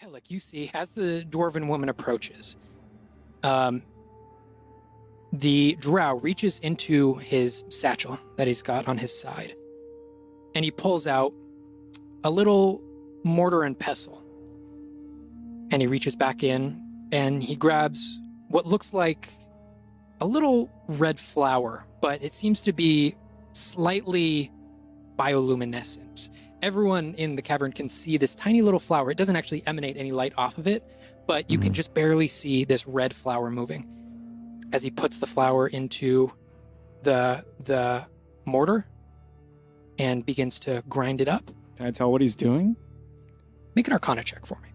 Kellic, you see, as the dwarven woman approaches, the drow reaches into his satchel that he's got on his side, and he pulls out a little mortar and pestle. And he reaches back in, and he grabs what looks like a little red flower, but it seems to be slightly bioluminescent. Everyone in the cavern can see this tiny little flower. It doesn't actually emanate any light off of it, but you can just barely see this red flower moving. As he puts the flower into the mortar and begins to grind it up. Can I tell what he's doing? Make an Arcana check for me.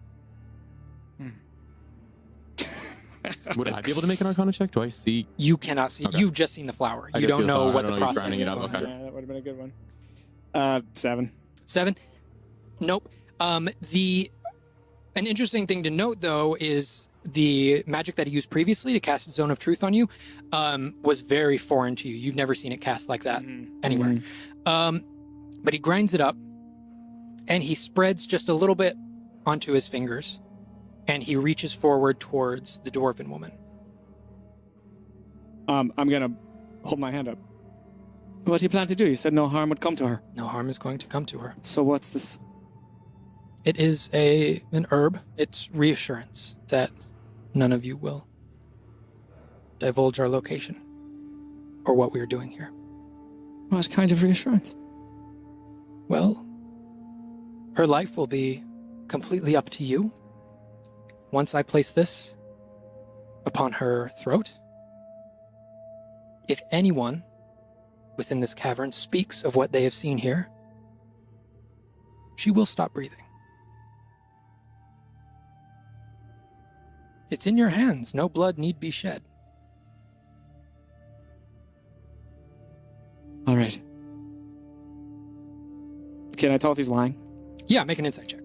Would I be able to make an Arcana check? Do I see? You cannot see. Okay. You've just seen the flower. I You can see don't the know flower. what I the don't know he's process grinding is it up. going Okay. on. Yeah, that would have been a good one. 7. 7? Nope. An interesting thing to note, though, is the magic that he used previously to cast Zone of Truth on you was very foreign to you. You've never seen it cast like that anywhere. But he grinds it up, and he spreads just a little bit onto his fingers, and he reaches forward towards the dwarven woman. I'm going to hold my hand up. What do you plan to do? You said no harm would come to her. No harm is going to come to her. So what's this? It is an herb. It's reassurance that none of you will divulge our location or what we are doing here. What kind of reassurance? Well, her life will be completely up to you once I place this upon her throat. If anyone within this cavern speaks of what they have seen here, she will stop breathing. It's in your hands. No blood need be shed. All right. Can I tell if he's lying? Yeah, make an insight check.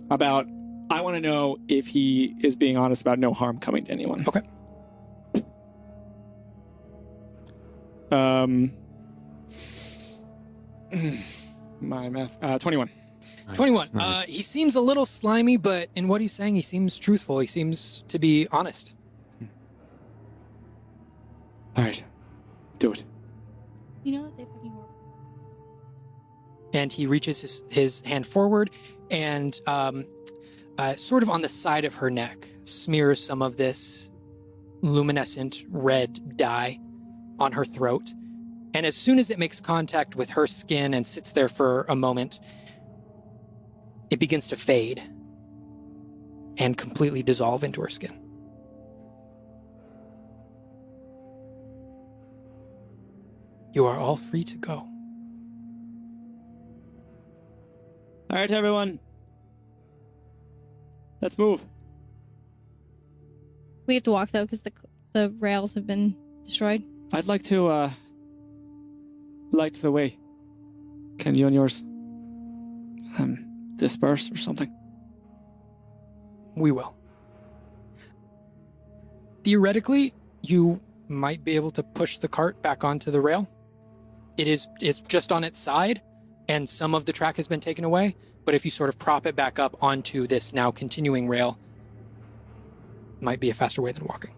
I want to know if he is being honest about no harm coming to anyone. Okay. My math. 21. Nice, 21. nice. He seems a little slimy, but in what he's saying, he seems truthful. He seems to be honest. All right. Do it. You know that they fucking horrible. And he reaches his hand forward and sort of on the side of her neck smears some of this luminescent red dye on her throat. And as soon as it makes contact with her skin and sits there for a moment, it begins to fade and completely dissolve into her skin. You are all free to go. All right, everyone. Let's move. We have to walk though, because the rails have been destroyed. I'd like to light the way. Can you and yours disperse or something? We will. Theoretically, you might be able to push the cart back onto the rail. It's just on its side, and some of the track has been taken away, but if you sort of prop it back up onto this now continuing rail, might be a faster way than walking.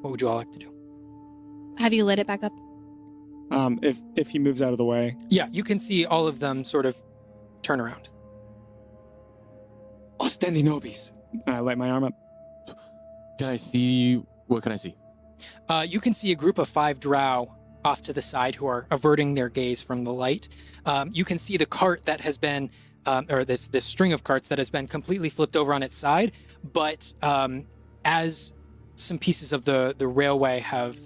What would you all like to do? Have you lit it back up? If he moves out of the way. Yeah, you can see all of them sort of turn around. Ostendi nobis. I light my arm up. Can I see? What can I see? You can see a group of 5 drow off to the side who are averting their gaze from the light. You can see the cart that has been, or this string of carts that has been completely flipped over on its side, but as some pieces of the railway have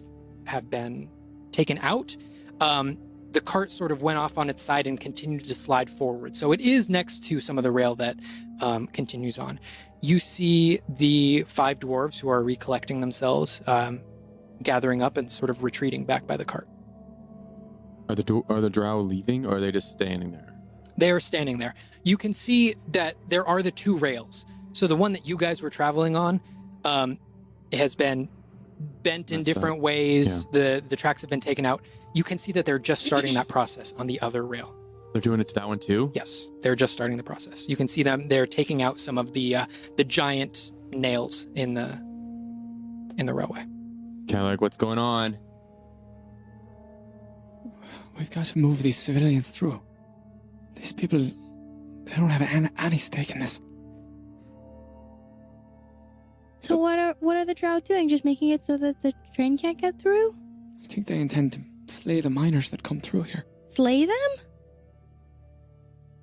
been taken out, the cart sort of went off on its side and continued to slide forward. So it is next to some of the rail that continues on. You see the 5 dwarves who are recollecting themselves, gathering up and sort of retreating back by the cart. Are the drow leaving, or are they just standing there? They are standing there. You can see that there are the 2 rails. So the one that you guys were traveling on has been bent in different ways. Yeah. The tracks have been taken out. You can see that they're just starting that process on the other rail. They're doing it to that one too? Yes, they're just starting the process. You can see them. They're taking out some of the giant nails in the railway. Kellic, what's going on? We've got to move these civilians through. These people, they don't have any stake in this. So what are the Drow doing? Just making it so that the train can't get through? I think they intend to slay the miners that come through here. Slay them?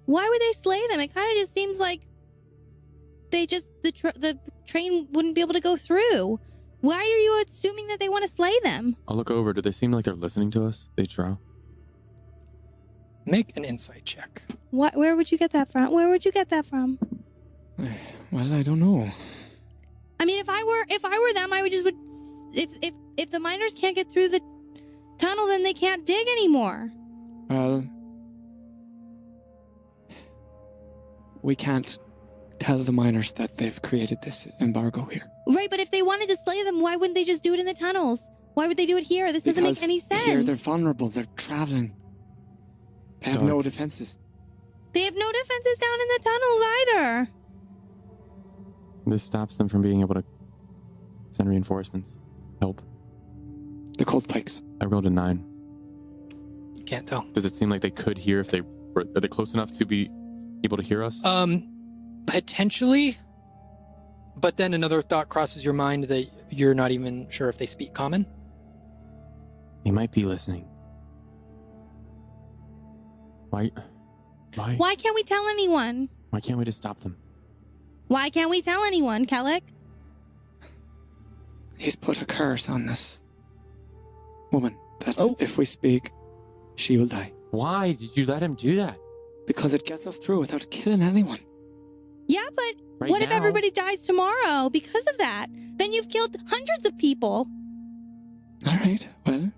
Why would they slay them? It kind of just seems like the train wouldn't be able to go through. Why are you assuming that they want to slay them? I'll look over. Do they seem like they're listening to us? They drow. Make an insight check. Where would you get that from? Where would you get that from? Well, I don't know. I mean, if I were them, I would if the miners can't get through the tunnel, then they can't dig anymore. Well, we can't tell the miners that they've created this embargo here. Right, but if they wanted to slay them, why wouldn't they just do it in the tunnels? Why would they do it here? This doesn't make any sense. Here they're vulnerable. They're traveling. They have no defenses. They have no defenses down in the tunnels either. This stops them from being able to send reinforcements. Help. The cold pikes. I rolled a 9. You can't tell. Does it seem like they could hear if they were? Are they close enough to be able to hear us? Potentially. But then another thought crosses your mind that you're not even sure if they speak common. They might be listening. Why? Why can't we tell anyone? Why can't we just stop them? Why can't we tell anyone, Kellic? He's put a curse on this woman that Oh. if we speak, she will die. Why did you let him do that? Because it gets us through without killing anyone. Yeah, but Right what if now- everybody dies tomorrow because of that? Then you've killed hundreds of people. All right, well,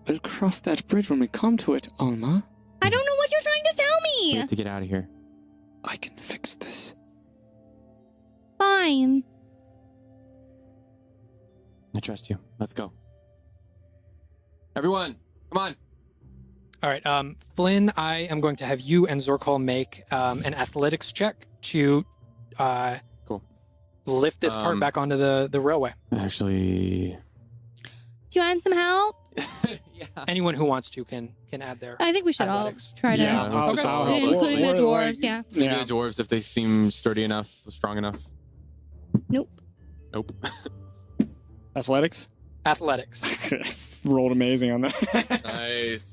we'll cross that bridge when we come to it, Alma. I don't know what you're trying to tell We me. have to get out of here. I can fix this. Fine. I trust you. Let's go. Everyone, come on. All right, Flynn, I am going to have you and Zorkal make an athletics check to Cool. lift this cart back onto the railway. Actually, Do you want some help? yeah. Anyone who wants to can add their. I think we should Athletics. all try to, Yeah, I'll Okay. help. including the We're dwarves. like- Yeah. Yeah. The dwarves, if they seem sturdy enough, strong enough. Nope. Nope. Athletics? Athletics. Rolled amazing on that. Nice.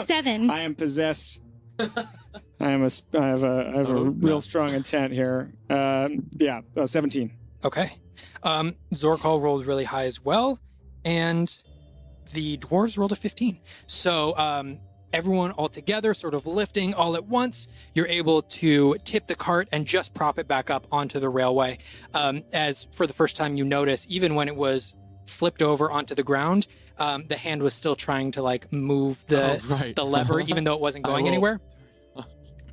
7. I am possessed. I have a Oh, real no. strong intent here. 17. Okay. Zorkal rolled really high as well, and the dwarves rolled a 15. So everyone all together, sort of lifting all at once, you're able to tip the cart and just prop it back up onto the railway. As for the first time you notice, even when it was flipped over onto the ground, the hand was still trying to like move the right. the lever, even though it wasn't going anywhere.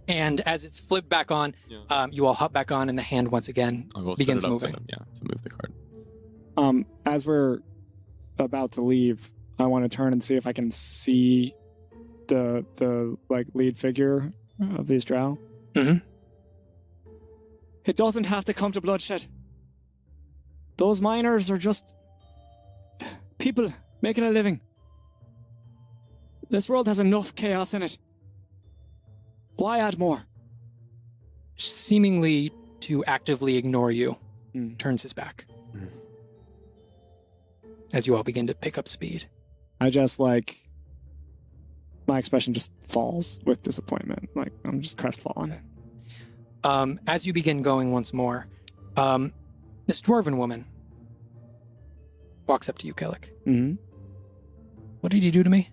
And as it's flipped back on, you all hop back on, and the hand once again I will begins set it up moving. To, to move the cart. As we're about to leave, I want to turn and see if I can see the like lead figure of these drow. Mhm. It doesn't have to come to bloodshed. Those miners are just people making a living. This world has enough chaos in it. Why add more? Seemingly to actively ignore you, turns his back. Mm. As you all begin to pick up speed. I just my expression just falls with disappointment. Like I'm just crestfallen. As you begin going once more, this dwarven woman walks up to you, Kellic. Mm-hmm. What did you do to me?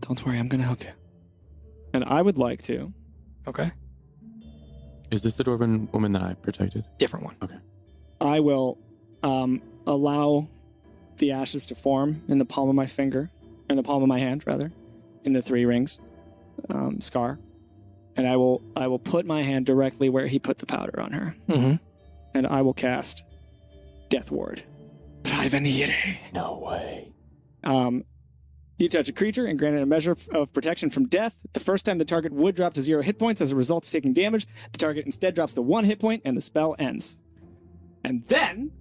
Don't worry, I'm gonna help you. And I would like to. Okay. Is this the dwarven woman that I protected? Different one. I will allow the ashes to form in the palm of my finger, in the palm of my hand, rather, in the 3 rings, scar, and I will put my hand directly where he put the powder on her, Mm-hmm. and I will cast Death Ward. Prevenire. No way. You touch a creature and grant it a measure of protection from death. The first time the target would drop to 0 hit points as a result of taking damage. The target instead drops to 1 hit point and the spell ends. And then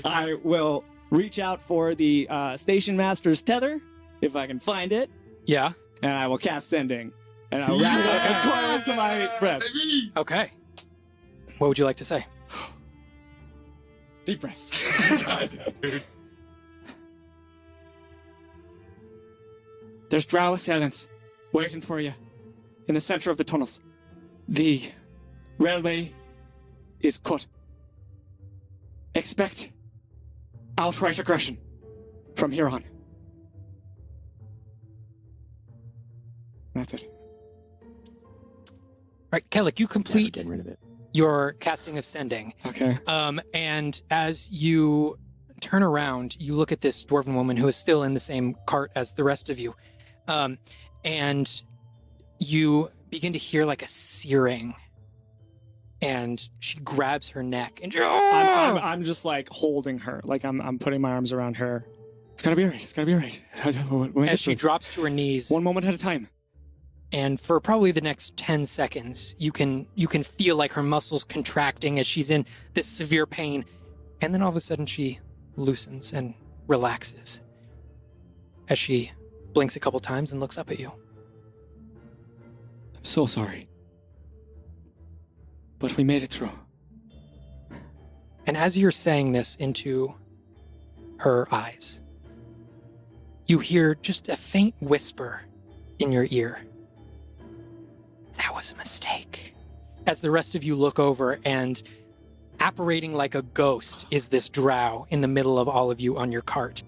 I will reach out for the Station Master's tether, if I can find it, Yeah. and I will cast Sending. And I'll wrap it up and put it into my breath. Okay. What would you like to say? Deep breaths. There's drow assailants waiting for you in the center of the tunnels. The railway is cut. Expect outright aggression from here on. That's it. Right, Kellic, you Never complete getting rid of it. your casting of Sending. Okay. And as you turn around, you look at this dwarven woman who is still in the same cart as the rest of you. And you begin to hear like a searing. And she grabs her neck and I'm just like holding her. Like I'm putting my arms around her. It's gonna be alright. It's gonna be alright. as she drops to her knees. One moment at a time. And for probably the next 10 seconds, you can feel like her muscles contracting as she's in this severe pain. And then all of a sudden she loosens and relaxes as she blinks a couple times and looks up at you. I'm so sorry. But we made it through. And as you're saying this into her eyes, you hear just a faint whisper in your ear. That was a mistake. As the rest of you look over, and apparating like a ghost is this drow in the middle of all of you on your cart.